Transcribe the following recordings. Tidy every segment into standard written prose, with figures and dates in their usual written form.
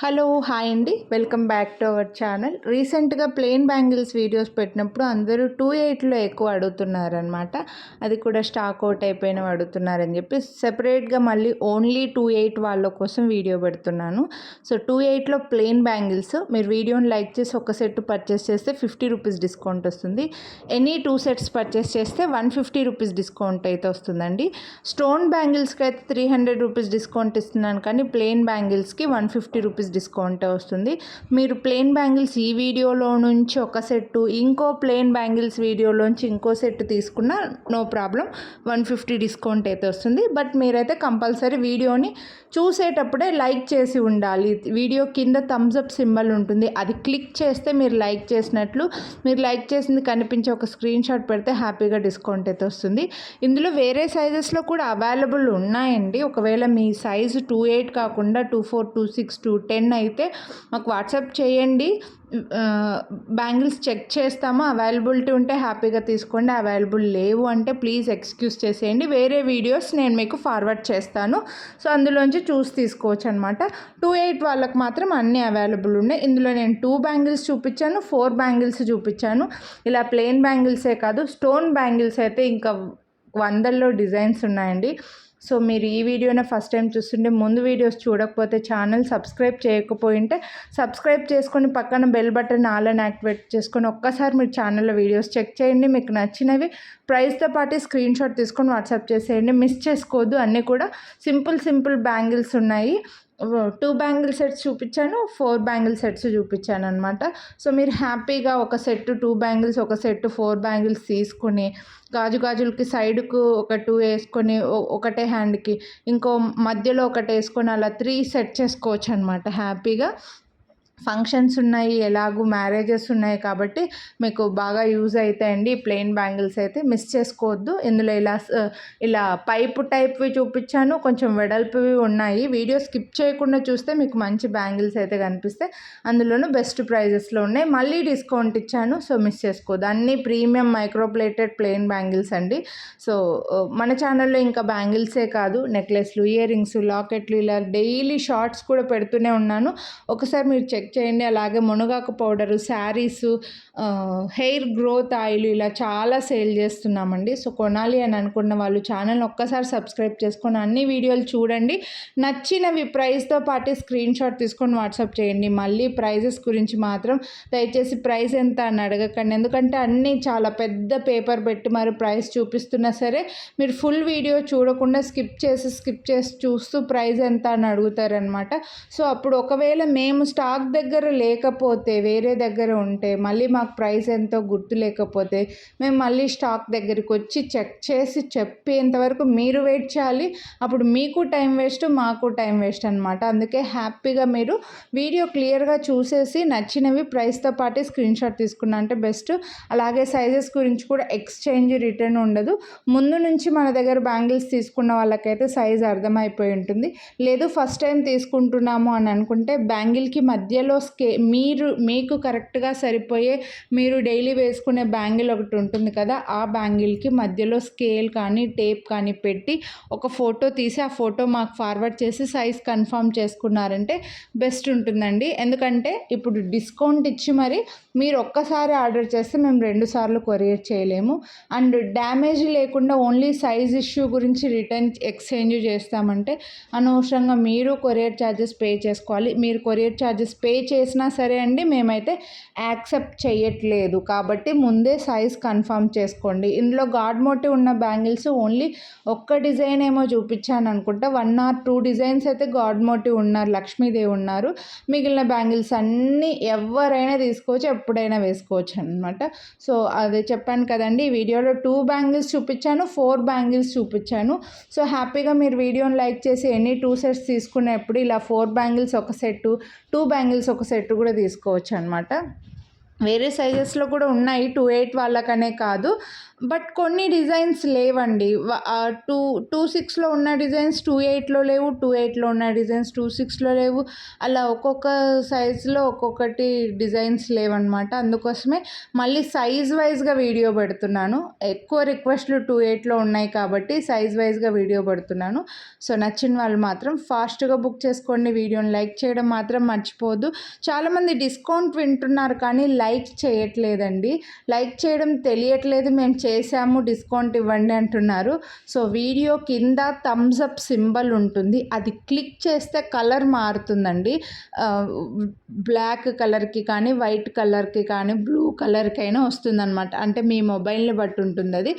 Hello hi అండి, welcome back to our channel. రీసెంట్గా plain bangles videos పెట్టినప్పుడు అందరూ 2.8లో ఎక్కువ అడుగుతున్నారనమాట. అది కూడా స్టాక్ అవుట్ అయిపోయినవి అడుగుతున్నారని చెప్పి సెపరేట్గా మళ్ళీ ఓన్లీ 2.8 వాళ్ళ కోసం వీడియో పెడుతున్నాను. సో 2.8లో ప్లెయిన్ బ్యాంగిల్స్ మీరు వీడియోని లైక్ చేసి ఒక సెట్ పర్చేస్ చేస్తే 50 రూపీస్ డిస్కౌంట్ వస్తుంది. ఎనీ 2 సెట్స్ పర్చేస్ చేస్తే 150 రూపీస్ డిస్కౌంట్ అయితే వస్తుందండి. స్టోన్ బ్యాంగిల్స్కి అయితే 300 రూపీస్ డిస్కౌంట్ ఇస్తున్నాను, కానీ ప్లెయిన్ బ్యాంగిల్స్కి 150 రూపీస్ డిస్కౌంట్ వస్తుంది. మీరు ప్లెయిన్ బ్యాంగిల్స్ ఈ వీడియోలో నుంచి ఒక సెట్, ఇంకో ప్లెయిన్ బ్యాంగిల్స్ వీడియోలోంచి ఇంకో సెట్ తీసుకున్నా నో ప్రాబ్లం, 150 డిస్కౌంట్ అయితే వస్తుంది. బట్ మీరైతే కంపల్సరీ వీడియోని చూసేటప్పుడే లైక్ చేసి ఉండాలి. వీడియో కింద థమ్స్ అప్ సింబల్ ఉంటుంది, అది క్లిక్ చేస్తే మీరు లైక్ చేసినట్లు. మీరు లైక్ చేసింది కనిపించే ఒక స్క్రీన్ షాట్ పెడితే హ్యాపీగా డిస్కౌంట్ అయితే వస్తుంది. ఇందులో వేరే సైజెస్లో కూడా అవైలబుల్ ఉన్నాయండి. ఒకవేళ మీ సైజు 2.8 కాకుండా 2.4, 2.6, 2.10 అయితే మాకు వాట్సాప్ చేయండి. బ్యాంగిల్స్ చెక్ చేస్తాము. అవైలబిలిటీ ఉంటే హ్యాపీగా తీసుకోండి, అవైలబుల్ లేవు అంటే ప్లీజ్ ఎక్స్క్యూజ్ చేసేయండి. వేరే వీడియోస్ నేను మీకు ఫార్వర్డ్ చేస్తాను, సో అందులోంచి చూసి తీసుకోవచ్చు అనమాట. 2.8 వాళ్ళకి మాత్రం అన్నీ అవైలబుల్ ఉన్నాయి. ఇందులో నేను 2 బ్యాంగిల్స్ చూపించాను, 4 బ్యాంగిల్స్ చూపించాను. ఇలా ప్లెయిన్ బ్యాంగిల్సే కాదు, స్టోన్ బ్యాంగిల్స్ అయితే ఇంకా వందల్లో డిజైన్స్ ఉన్నాయండి. సో మీరు ఈ వీడియోనే ఫస్ట్ టైం చూస్తుంటే, ముందు వీడియోస్ చూడకపోతే ఛానల్ సబ్స్క్రైబ్ చేయకపోయింటే సబ్స్క్రైబ్ చేసుకొని పక్కన బెల్ బటన్ ఆల్ అని యాక్టివేట్ చేసుకొని ఒక్కసారి మీరు ఛానల్లో వీడియోస్ చెక్ చేయండి. మీకు నచ్చినవి ప్రైస్తో పాటు స్క్రీన్ షాట్ తీసుకొని వాట్సాప్ చేసేయండి. మిస్ చేసుకోవద్దు. అన్నీ కూడా సింపుల్ బ్యాంగిల్స్ ఉన్నాయి. 2 బ్యాంగిల్ సెట్స్ చూపించాను, 4 బ్యాంగిల్ సెట్స్ చూపించాను అనమాట. సో మీరు హ్యాపీగా ఒక సెట్ 2 బ్యాంగిల్స్, ఒక సెట్ 4 బ్యాంగిల్స్ తీసుకుని గాజులకి సైడ్కు ఒక 2 వేసుకొని ఒకటే హ్యాండ్కి ఇంకో మధ్యలో ఒకటి వేసుకొని అలా 3 సెట్ చేసుకోవచ్చు అనమాట హ్యాపీగా. ఫంక్షన్స్ ఉన్నాయి, ఎలాగూ మ్యారేజెస్ ఉన్నాయి కాబట్టి మీకు బాగా యూజ్ అవుతాయండి ప్లెయిన్ బ్యాంగిల్స్ అయితే. మిస్ చేసుకోవద్దు. ఇందులో ఇలా పైపు టైప్వి చూపించాను, కొంచెం వెడల్పువి ఉన్నాయి. వీడియో స్కిప్ చేయకుండా చూస్తే మీకు మంచి బ్యాంగిల్స్ అయితే కనిపిస్తాయి. అందులోనూ బెస్ట్ ప్రైజెస్లో ఉన్నాయి. మళ్ళీ డిస్కౌంట్ ఇచ్చాను, సో మిస్ చేసుకోవద్దు. అన్నీ ప్రీమియం మైక్రోప్లేటెడ్ ప్లెయిన్ బ్యాంగిల్స్ అండి. సో మన ఛానల్లో ఇంకా బ్యాంగిల్సే కాదు, నెక్లెస్లు, ఇయర్ రింగ్స్, లాకెట్లు, ఇలా డైలీ షార్ట్స్ కూడా పెడుతూనే ఉన్నాను. ఒకసారి మీరు చెక్ చేయండి. అలాగే మునగాకు powder, saris, hair growth oil, ఇలా చాలా సేల్ చేస్తున్నామండి. సో కొనాలి అని అనుకున్న వాళ్ళు ఛానల్ ఒక్కసారి సబ్స్క్రైబ్ చేసుకొని అన్ని వీడియోలు చూడండి. నచ్చినవి ప్రైస్తో పాటు స్క్రీన్ షాట్ తీసుకొని వాట్సాప్ చేయండి. మళ్ళీ ప్రైజెస్ గురించి మాత్రం దయచేసి ప్రైస్ ఎంత అని అడగకండి, ఎందుకంటే అన్నీ చాలా పెద్ద పేపర్ పెట్టి మరి ప్రైస్ చూపిస్తున్నా సరే మీరు ఫుల్ వీడియో చూడకుండా స్కిప్ చేసి చూస్తూ ప్రైస్ ఎంత అని అడుగుతారనమాట. సో అప్పుడు ఒకవేళ మేము స్టాక్ దగ్గర లేకపోతే, వేరే దగ్గర ఉంటే, మళ్ళీ మాకు ప్రైస్ ఎంతో గుర్తు లేకపోతే మేము మళ్ళీ స్టాక్ దగ్గరికి వచ్చి చెక్ చేసి చెప్పేంతవరకు మీరు వెయిట్ చేయాలి. అప్పుడు మీకు టైం వేస్ట్, మాకు టైం వేస్ట్ అనమాట. అందుకే హ్యాపీగా మీరు వీడియో క్లియర్గా చూసేసి నచ్చినవి ప్రైస్తో పాటు స్క్రీన్ షాట్ తీసుకున్నా అంటే బెస్ట్. అలాగే సైజెస్ గురించి కూడా ఎక్స్చేంజ్, రిటర్న్ ఉండదు. ముందు నుంచి మన దగ్గర బ్యాంగిల్స్ తీసుకున్న వాళ్ళకైతే సైజ్ అర్థమైపోయి ఉంటుంది. లేదు ఫస్ట్ టైం తీసుకుంటున్నాము అని అనుకుంటే బ్యాంగిల్కి మధ్యలో మీకు కరెక్ట్గా సరిపోయే, మీరు డైలీ వేసుకునే బ్యాంగిల్ ఒకటి ఉంటుంది కదా, ఆ బ్యాంగిల్కి మధ్యలో స్కేల్ కానీ టేప్ కానీ పెట్టి ఒక ఫోటో తీసి ఆ ఫోటో మాకు ఫార్వర్డ్ చేసి సైజ్ కన్ఫర్మ్ చేసుకున్నారంటే బెస్ట్ ఉంటుందండి. ఎందుకంటే ఇప్పుడు డిస్కౌంట్ ఇచ్చి మరి మీరు ఒక్కసారి ఆర్డర్ చేస్తే మేము 2 సార్లు కొరియర్ చేయలేము. అండ్ డ్యామేజ్ లేకుండా ఓన్లీ సైజ్ ఇష్యూ గురించి రిటర్న్ ఎక్స్చేంజ్ చేస్తామంటే అనవసరంగా మీరు కొరియర్ ఛార్జెస్ పే చేసుకోవాలి. మీరు కొరియర్ ఛార్జెస్ పే చేసినా సరే అండి మేమైతే యాక్సెప్ట్ చేయట్లేదు. కాబట్టి ముందే సైజ్ కన్ఫర్మ్ చేసుకోండి. ఇందులో గాడ్ మోటివ్ ఉన్న బ్యాంగిల్స్ ఓన్లీ ఒక్క డిజైన్ ఏమో చూపించాను అనుకుంటా. 1 or 2 డిజైన్స్ అయితే గాడ్ మోటివ్ ఉన్నారు, లక్ష్మీదేవి ఉన్నారు. మిగిలిన బ్యాంగిల్స్ అన్నీ ఎవరైనా తీసుకోవచ్చు, ఎప్పుడైనా వేసుకోవచ్చు అనమాట. సో అదే చెప్పాను కదండి, ఈ వీడియోలో 2 బ్యాంగిల్స్ చూపించాను, 4 బ్యాంగిల్స్ చూపించాను. సో హ్యాపీగా మీరు వీడియోని లైక్ చేసి ఎనీ 2 సెట్స్ తీసుకునేప్పుడు ఇలా 4 బ్యాంగిల్స్ ఒక సెట్, 2 బ్యాంగిల్స్ ఒక సెట్ కూడా తీసుకోవచ్చు అనమాట. వేరే సైజెస్లో కూడా ఉన్నాయి, 2.8 వాళ్ళకనే కాదు. బట్ కొన్ని డిజైన్స్ లేవండి. 2, 6లో ఉన్న డిజైన్స్ 28లో లేవు. 28లో ఉన్న డిజైన్స్ 26లో లేవు. అలా ఒక్కొక్క సైజులో ఒక్కొక్కటి డిజైన్స్ లేవనమాట. అందుకోసమే మళ్ళీ సైజ్ వైజ్‌గా వీడియో పెడుతున్నాను. ఎక్కువ రిక్వెస్ట్‌లు 28లో ఉన్నాయి కాబట్టి సైజ్ వైజ్‌గా వీడియో పెడుతున్నాను. సో, నచ్చిన వాళ్ళు మాత్రం ఫాస్ట్‌గా బుక్ చేసుకోండి. వీడియోని లైక్ చేయడం మాత్రం మర్చిపోవద్దు. చాలామంది డిస్కౌంట్ వింటున్నారు కానీ లైక్ చేయట్లేదండి. లైక్ చేయడం తెలియట్లేదు. మేము చేసాము డిస్కౌంట్ ఇవ్వండి అంటున్నారు. సో, వీడియో కింద థమ్స్ అప్ సింబల్ ఉంటుంది. అది క్లిక్ చేస్తే కలర్ మారుతుందండి. బ్లాక్ కలర్‌కి కానీ, వైట్ కలర్‌కి కానీ, బ్లూ కలర్‌కైనా వస్తుందనమాట. అంటే మీ మొబైల్‌ని బట్టి ఉంటుంది అది.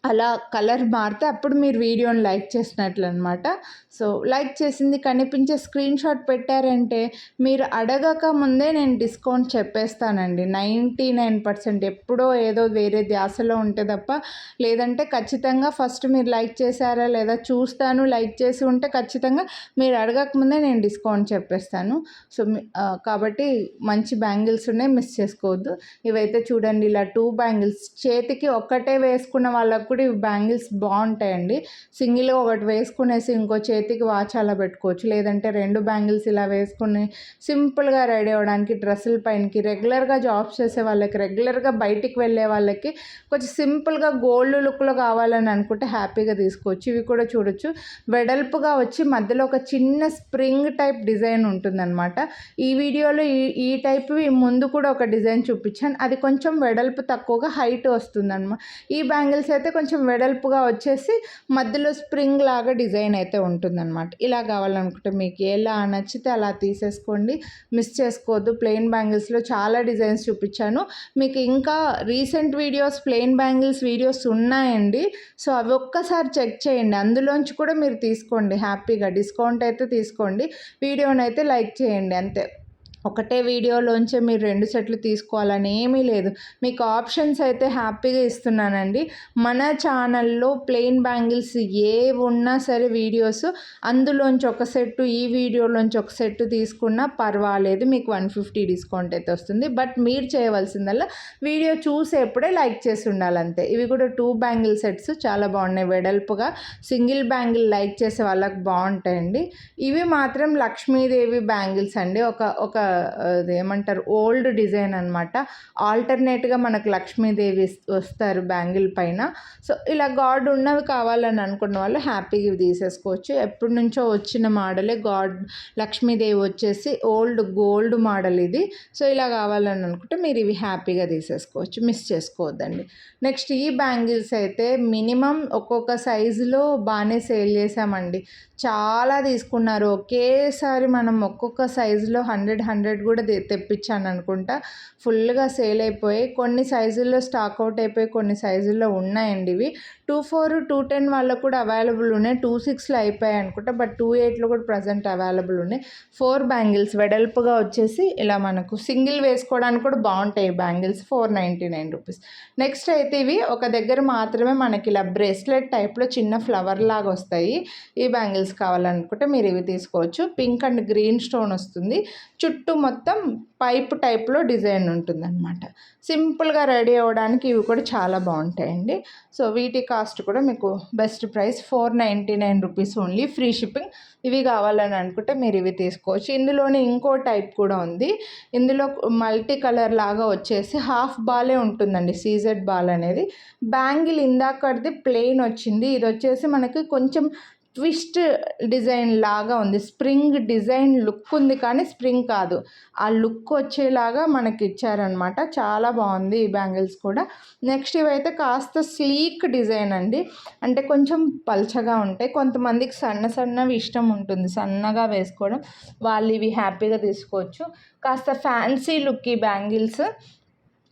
అలా కలర్ మారితే అప్పుడు మీరు వీడియోని లైక్ చేసినట్లనమాట. సో, లైక్ చేసింది కనిపించే స్క్రీన్‌షాట్ పెట్టారంటే మీరు అడగక ముందే నేను డిస్కౌంట్ చెప్పేస్తానండి. 99% ఎప్పుడో ఏదో వేరే ధ్యాసలో ఉంటే తప్ప, లేదంటే ఖచ్చితంగా ఫస్ట్ మీరు లైక్ చేశారా లేదా చూస్తాను. లైక్ చేసి ఉంటే ఖచ్చితంగా మీరు అడగక ముందే నేను డిస్కౌంట్ చెప్పేస్తాను. సో, కాబట్టి మంచి బ్యాంగిల్స్ ఉన్నాయి, మిస్ చేసుకోవద్దు. ఇవైతే చూడండి, ఇలా 2 బ్యాంగిల్స్ చేతికి ఒక్కటే వేసుకున్న వాళ్ళకు కూడా ఇవి బ్యాంగిల్స్ బాగుంటాయండి. సింగిల్‌గా ఒకటి వేసుకునేసి ఇంకో చేతికి వాచ్ అలా పెట్టుకోవచ్చు. లేదంటే 2 బ్యాంగిల్స్ ఇలా వేసుకుని సింపుల్‌గా రెడీ అవ్వడానికి డ్రెస్సుల పైనకి, రెగ్యులర్‌గా జాబ్స్ చేసే వాళ్ళకి, రెగ్యులర్‌గా బయటికి వెళ్ళే వాళ్ళకి కొంచెం సింపుల్‌గా గోల్డ్ లుక్‌లో కావాలని అనుకుంటే హ్యాపీగా తీసుకోవచ్చు. ఇవి కూడా చూడొచ్చు. వెడల్పుగా వచ్చి మధ్యలో ఒక చిన్న స్ప్రింగ్ టైప్ డిజైన్ ఉంటుందన్నమాట. ఈ వీడియోలో ఈ టైప్‌వి ముందు కూడా ఒక డిజైన్ చూపించాను. అది కొంచెం వెడల్పు తక్కువగా హైట్ వస్తుందన్నమాట. ఈ బ్యాంగిల్స్ అయితే కొంచెం వెడల్పుగా వచ్చేసి మధ్యలో స్ప్రింగ్ లాగా డిజైన్ అయితే ఉంటుందన్నమాట. ఇలా కావాలనుకుంటే మీకు ఎలా నచ్చితే అలా తీసేసుకోండి. మిస్ చేసుకోవద్దు. ప్లెయిన్ బ్యాంగిల్స్లో చాలా డిజైన్స్ చూపించాను. మీకు ఇంకా recent videos plain bangles videos ఉన్నాయండి. సో, అవి ఒక్కసారి చెక్ చేయండి. అందులోంచి కూడా మీరు తీసుకోండి హ్యాపీగా. డిస్కౌంట్ అయితే తీసుకోండి. వీడియోని అయితే లైక్ చేయండి అంతే. ఒకటే వీడియోలోంచే మీరు 2 సెట్లు తీసుకోవాలని ఏమీ లేదు. మీకు ఆప్షన్స్ అయితే హ్యాపీగా ఇస్తున్నానండి. మన ఛానల్లో ప్లెయిన్ బ్యాంగిల్స్ ఏవున్నా సరే వీడియోస్, అందులోంచి ఒక సెట్టు, ఈ వీడియోలోంచి ఒక సెట్టు తీసుకున్నా పర్వాలేదు. మీకు 150 డిస్కౌంట్ అయితే వస్తుంది. బట్ మీరు చేయవలసిందల్లా వీడియో చూసేప్పుడే లైక్ చేసి ఉండాలంతే. ఇవి కూడా 2 బ్యాంగిల్ సెట్స్ చాలా బాగున్నాయి. వెడల్పుగా సింగిల్ బ్యాంగిల్ లైక్ చేసే వాళ్ళకి బాగుంటాయండి. ఇవి మాత్రం లక్ష్మీదేవి బ్యాంగిల్స్ అండి. ఒక అదేమంటారు, ఓల్డ్ డిజైన్ అనమాట. ఆల్టర్నేట్గా మనకు లక్ష్మీదేవి వస్తారు బ్యాంగిల్ పైన. సో, ఇలా గాడ్ ఉన్నవి కావాలని అనుకున్న వాళ్ళు హ్యాపీగా ఇవి తీసేసుకోవచ్చు. ఎప్పటి నుంచో వచ్చిన మోడలే లక్ష్మీదేవి వచ్చేసి ఓల్డ్ గోల్డ్ మోడల్ ఇది. సో, ఇలా కావాలని అనుకుంటే మీరు ఇవి హ్యాపీగా తీసేసుకోవచ్చు. మిస్ చేసుకోవద్దండి. నెక్స్ట్ ఈ బ్యాంగిల్స్ అయితే మినిమం ఒక్కొక్క సైజులో బాగానే సేల్ చేసామండి. చాలా తీసుకున్నారు. ఒకేసారి మనం ఒక్కొక్క సైజులో 100 కూడా తెప్పించాను అనుకుంటా. ఫుల్గా సేల్ అయిపోయి కొన్ని సైజుల్లో స్టాక్ అవుట్ అయిపోయి కొన్ని సైజుల్లో ఉన్నాయండి ఇవి. 24, 210 వాళ్ళకు కూడా అవైలబుల్ ఉన్నాయి. 26లో అయిపోయాయి అనుకుంటా. బట్ 28లో కూడా ప్రజెంట్ అవైలబుల్ ఉన్నాయి. 4 బ్యాంగిల్స్ వెడల్పుగా వచ్చేసి ఇలా మనకు సింగిల్ వేసుకోవడానికి కూడా బాగుంటాయి బ్యాంగిల్స్. 499 రూపీస్. నెక్స్ట్ అయితే ఇవి ఒక దగ్గర మాత్రమే మనకి ఇలా బ్రేస్లెట్ టైప్లో చిన్న ఫ్లవర్ లాగా వస్తాయి. ఈ బ్యాంగిల్స్ కావాలనుకుంటే మీరు ఇవి తీసుకోవచ్చు. పింక్ అండ్ గ్రీన్ స్టోన్ వస్తుంది. చుట్టూ మొత్తం పైప్ టైప్లో డిజైన్ ఉంటుందన్నమాట. సింపుల్గా రెడీ అవ్వడానికి ఇవి కూడా చాలా బాగుంటాయండి. సో, వీటి కాస్ట్ కూడా మీకు best price 499 rupees only, free shipping. ఇవి కావాలని అనుకుంటే మీరు ఇవి తీసుకోవచ్చు. ఇందులోనే ఇంకో టైప్ కూడా ఉంది. ఇందులో మల్టీ కలర్ లాగా వచ్చేసి హాఫ్ బాలే ఉంటుందండి, సీజెడ్ బాల్ అనేది. బ్యాంగిల్ ఇందాకది ప్లెయిన్ వచ్చింది. ఇది వచ్చేసి మనకి కొంచెం ట్విస్ట్ డిజైన్ లాగా ఉంది. స్ప్రింగ్ డిజైన్ లుక్ ఉంది కానీ స్ప్రింగ్ కాదు. ఆ లుక్ వచ్చేలాగా మనకి ఇచ్చారనమాట. చాలా బాగుంది ఈ బ్యాంగిల్స్ కూడా. నెక్స్ట్ ఇవైతే కాస్త స్లీక్ డిజైన్ అండి. అంటే కొంచెం పల్చగా ఉంటాయి. కొంతమందికి సన్నవి ఇష్టం ఉంటుంది, సన్నగా వేసుకోవడం. వాళ్ళు ఇవి హ్యాపీగా తీసుకోవచ్చు. కాస్త ఫ్యాన్సీ లుక్ ఈ బ్యాంగిల్స్.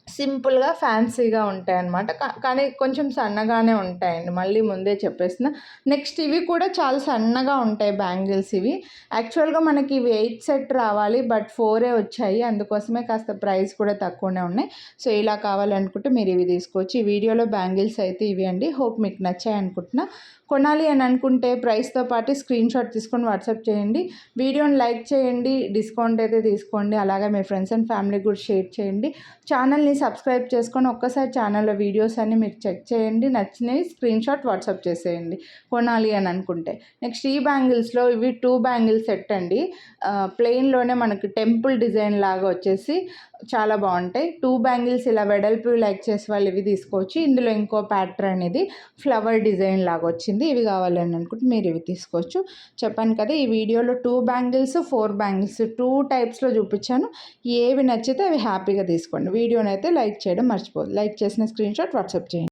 సింపుల్గా ఫ్యాన్సీగా ఉంటాయన్నమాట. కానీ కొంచెం సన్నగానే ఉంటాయండి. మళ్ళీ ముందే చెప్పేసిన. నెక్స్ట్ ఇవి కూడా చాలా సన్నగా ఉంటాయి బ్యాంగిల్స్ ఇవి. యాక్చువల్గా మనకి ఇవి 8 సెట్ రావాలి, బట్ 4 వచ్చాయి. అందుకోసమే కాస్త ప్రైస్ కూడా తక్కువనే ఉన్నాయి. సో, ఇలా కావాలనుకుంటే మీరు ఇవి తీసుకోవచ్చు. ఈ వీడియోలో బ్యాంగిల్స్ అయితే ఇవి అండి. హోప్ మీకు నచ్చాయి అనుకుంటున్నా. కొనాలి అని అనుకుంటే ప్రైస్తో పాటు స్క్రీన్ షాట్ తీసుకొని వాట్సాప్ చేయండి. వీడియోని లైక్ చేయండి, డిస్కౌంట్ అయితే తీసుకోండి. అలాగే మీ ఫ్రెండ్స్ అండ్ ఫ్యామిలీ కూడా షేర్ చేయండి. ఛానల్ని సబ్స్క్రైబ్ చేసుకొని ఒక్కసారి ఛానల్లో వీడియోస్ అన్ని మీరు చెక్ చేయండి. నచ్చినవి స్క్రీన్ షాట్ వాట్సాప్ చేసేయండి కొనాలి అని అనుకుంటే. నెక్స్ట్ ఈ బ్యాంగిల్స్లో ఇవి 2 బ్యాంగిల్ సెట్ అండి. ప్లెయిన్లోనే మనకి టెంపుల్ డిజైన్ లాగా వచ్చేసి చాలా బాగుంటాయి. 2 బ్యాంగిల్స్ ఇలా వెడల్పు లైక్ చేసే వాళ్ళు ఇవి తీసుకోవచ్చు. ఇందులో ఇంకో ప్యాటర్న్ ఇది ఫ్లవర్ డిజైన్ లాగా వచ్చింది. ఇవి కావాలని అనుకుంటే మీరు ఇవి తీసుకోవచ్చు. చెప్పాను కదా, ఈ వీడియోలో 2 బ్యాంగిల్స్ 4 బ్యాంగిల్స్ 2 టైప్స్లో చూపించాను. ఏవి నచ్చితే అవి హ్యాపీగా తీసుకోండి. వీడియోని అయితే లైక్ చేయడం మర్చిపోదు. లైక్ చేసిన స్క్రీన్ షాట్ వాట్సాప్ చేయండి.